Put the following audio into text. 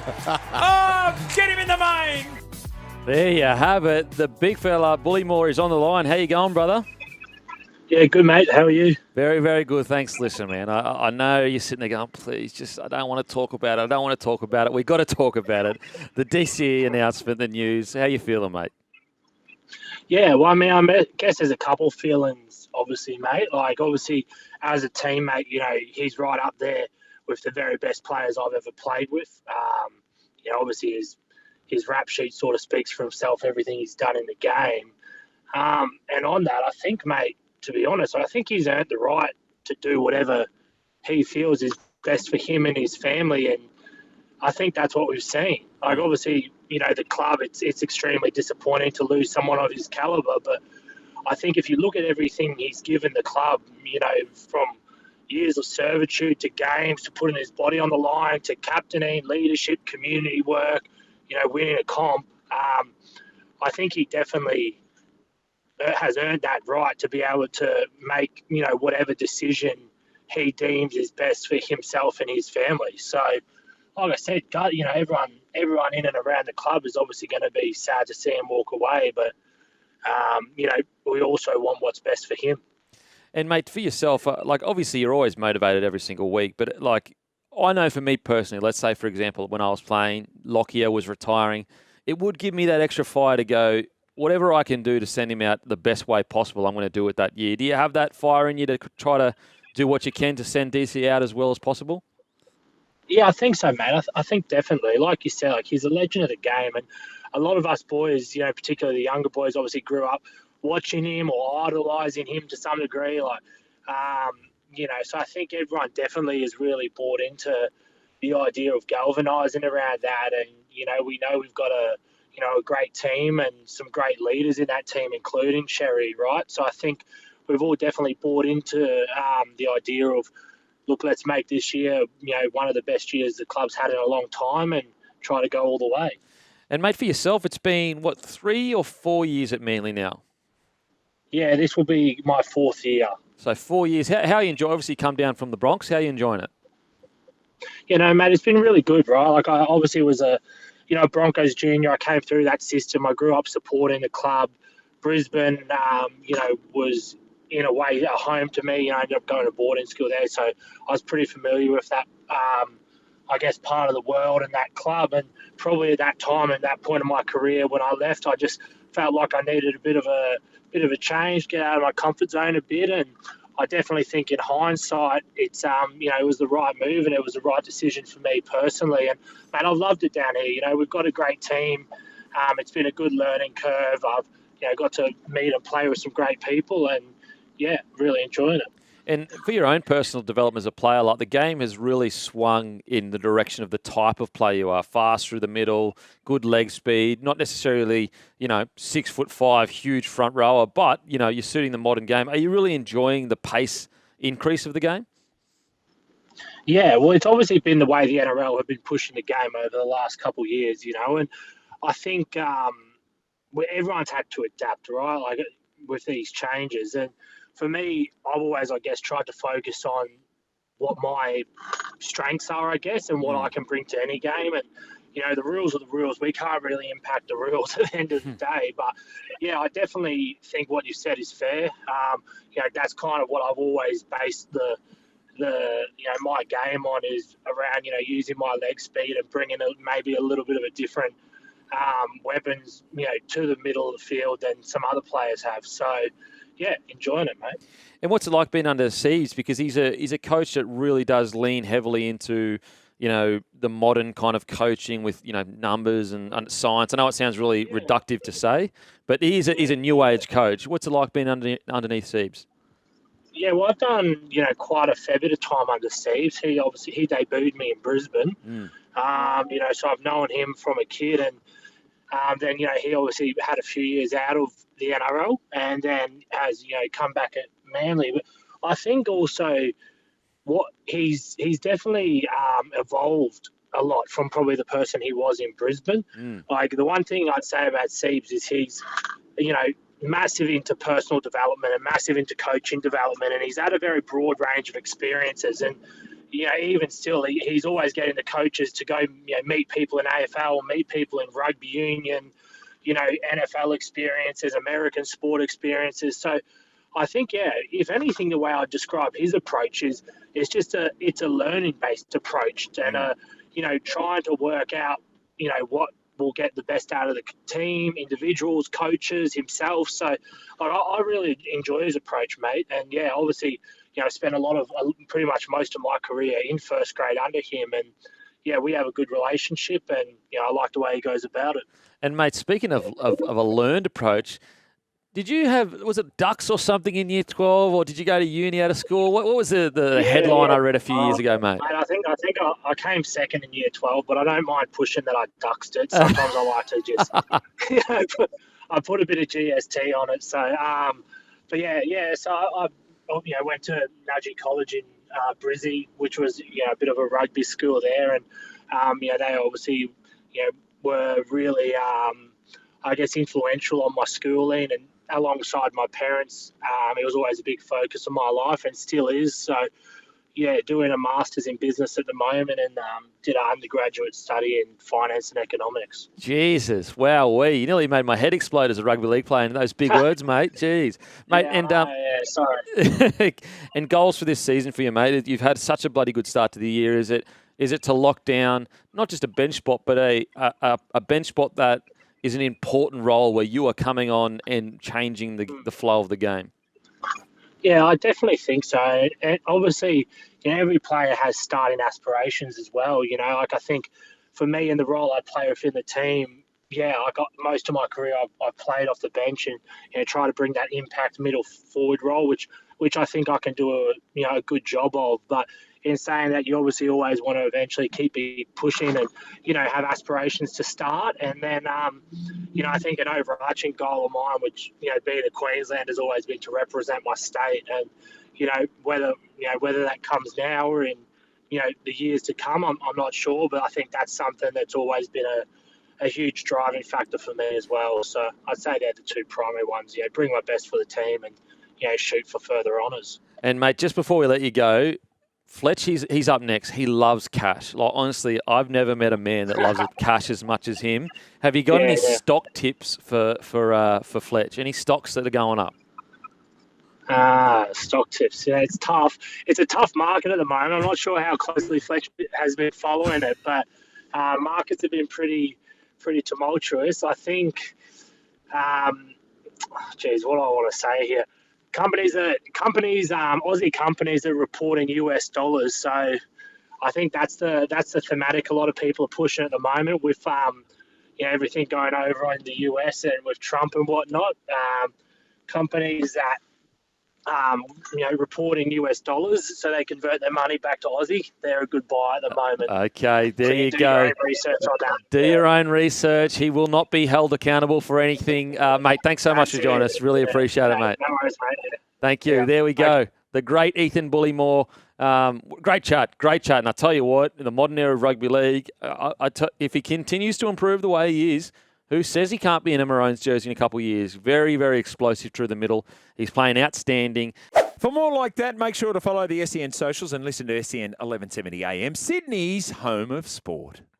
Oh, get him in the main. There you have it. The big fella, Bullemor, is on the line. How you going, brother? Yeah, good, mate. How are you? Very, very good. Thanks. Listen, man, I know you're sitting there going, please, just, I don't want to talk about it. I don't want to talk about it. We've got to talk about it. The DCE announcement, the news. How you feeling, mate? Yeah, well, I guess there's a couple feelings, obviously, mate. Like, obviously, as a teammate, he's right up there with the very best players I've ever played with. Obviously, his rap sheet sort of speaks for himself, everything he's done in the game. And on that, I think, mate, to be honest, I think he's earned the right to do whatever he feels is best for him and his family. And I think that's what we've seen. Like, obviously, the club, it's extremely disappointing to lose someone of his caliber. But I think if you look at everything he's given the club, from years of servitude to games, to putting his body on the line, to captaining, leadership, community work, winning a comp, I think he definitely has earned that right to be able to make, whatever decision he deems is best for himself and his family. So, like I said, everyone in and around the club is obviously going to be sad to see him walk away, but we also want what's best for him. And mate, for yourself, obviously you're always motivated every single week, but I know for me personally, let's say for example, when I was playing, Lockyer was retiring, it would give me that extra fire to go, whatever I can do to send him out the best way possible, I'm going to do it that year. Do you have that fire in you to try to do what you can to send DC out as well as possible? Yeah, I think so, mate. I think definitely. Like you said, he's a legend of the game. And a lot of us boys, particularly the younger boys, obviously grew up watching him or idolising him to some degree. So I think everyone definitely is really bought into the idea of galvanising around that. And, we know we've got a great team and some great leaders in that team, including Sherry, right? So I think we've all definitely bought into the idea of, look, let's make this year, one of the best years the club's had in a long time and try to go all the way. And, mate, for yourself, it's been, 3 or 4 years at Manly now? Yeah, this will be my 4th year. So 4 years. How you enjoy, obviously come down from the Bronx, how are you enjoying it? Mate, it's been really good, right? I obviously was a Broncos junior. I came through that system. I grew up supporting the club. Brisbane, was in a way a home to me. I ended up going to boarding school there, so I was pretty familiar with that, part of the world and that club. And probably at that time and that point in my career when I left, I just felt like I needed a bit of a change, get out of my comfort zone a bit. And I definitely think in hindsight, it's it was the right move and it was the right decision for me personally. And man, I've loved it down here. We've got a great team. It's been a good learning curve. I've got to meet and play with some great people, and really enjoying it. And for your own personal development as a player, the game has really swung in the direction of the type of player you are. Fast through the middle, good leg speed, not necessarily, 6'5", huge front rower, but, you're suiting the modern game. Are you really enjoying the pace increase of the game? Yeah, well, it's obviously been the way the NRL have been pushing the game over the last couple of years, and I think everyone's had to adapt, right, with these changes. And for me, I've always, tried to focus on what my strengths are, and what I can bring to any game. And, the rules are the rules. We can't really impact the rules at the end of the day. But, I definitely think what you said is fair. That's kind of what I've always based my game on, is around, using my leg speed and bringing maybe a little bit of a different weapons, to the middle of the field than some other players have. So, enjoying it, mate. And what's it like being under Seeds? Because he's a coach that really does lean heavily into, the modern kind of coaching with, numbers and science. I know it sounds really reductive to say, but he's a new age coach. What's it like being underneath Seeds? Yeah, well, I've done, quite a fair bit of time under Seeds. He debuted me in Brisbane. So I've known him from a kid, and then, he obviously had a few years out of the NRL and then has, come back at Manly. But I think also what he's definitely evolved a lot from probably the person he was in Brisbane. The one thing I'd say about Seeds is he's, massive into personal development and massive into coaching development, and he's had a very broad range of experiences. And even still, he's always getting the coaches to go, meet people in AFL, meet people in rugby union, NFL experiences, American sport experiences. So I think, if anything, the way I describe his approach is it's a learning based approach, and trying to work out, what will get the best out of the team, individuals, coaches, himself. So I really enjoy his approach, mate. And obviously, I spent pretty much most of my career in first grade under him, and we have a good relationship, and I like the way he goes about it. And mate, speaking of a learned approach, did you was it Ducks or something in year 12, or did you go to uni out of school? What was the headline I read a few years ago, mate? Mate, I think I came second in year 12, but I don't mind pushing that I duxed it. Sometimes I like to just, I put a bit of GST on it. So, so I went to Nudgee College in Brizzy, which was a bit of a rugby school there, and they obviously were really influential on my schooling, and alongside my parents, it was always a big focus of my life and still is. So doing a master's in business at the moment, and did an undergraduate study in finance and economics. Jesus, wow, you nearly made my head explode as a rugby league player in those big words, mate. Jeez, mate, sorry. And goals for this season for you, mate. You've had such a bloody good start to the year. Is it to lock down not just a bench spot, but a bench spot that is an important role where you are coming on and changing the flow of the game? Yeah, I definitely think so. And obviously, every player has starting aspirations as well. I think for me in the role I play within the team, I got most of my career I played off the bench and try to bring that impact middle forward role, which I think I can do a good job of. But in saying that, you obviously always want to eventually keep pushing and have aspirations to start. And then I think an overarching goal of mine, which being a Queenslander, has always been to represent my state. And whether that comes now or in the years to come, I'm not sure. But I think that's something that's always been a huge driving factor for me as well. So I'd say they're the two primary ones. Bring my best for the team and shoot for further honours. And mate, just before we let you go, Fletch, he's up next. He loves cash. Like, honestly, I've never met a man that loves cash as much as him. Have you got any stock tips for Fletch? Any stocks that are going up? Stock tips. Yeah, it's tough. It's a tough market at the moment. I'm not sure how closely Fletch has been following it, but markets have been pretty tumultuous. I think, what do I want to say here? Aussie companies are reporting US dollars. So I think that's the thematic a lot of people are pushing at the moment with everything going over in the US and with Trump and whatnot. Companies that reporting US dollars so they convert their money back to Aussie, they're a good buy at the moment. Okay, there you go. Do your own research on that. Do your own research. He will not be held accountable for anything. Mate, thanks so much for joining us. Really appreciate it, mate. No worries, mate. Thank you. There we go. The great Ethan Bullemor. Great chat. And I tell you what, in the modern era of rugby league, if he continues to improve the way he is, who says he can't be in a Maroons jersey in a couple of years? Very, very explosive through the middle. He's playing outstanding. For more like that, make sure to follow the SEN socials and listen to SEN 1170 AM, Sydney's home of sport.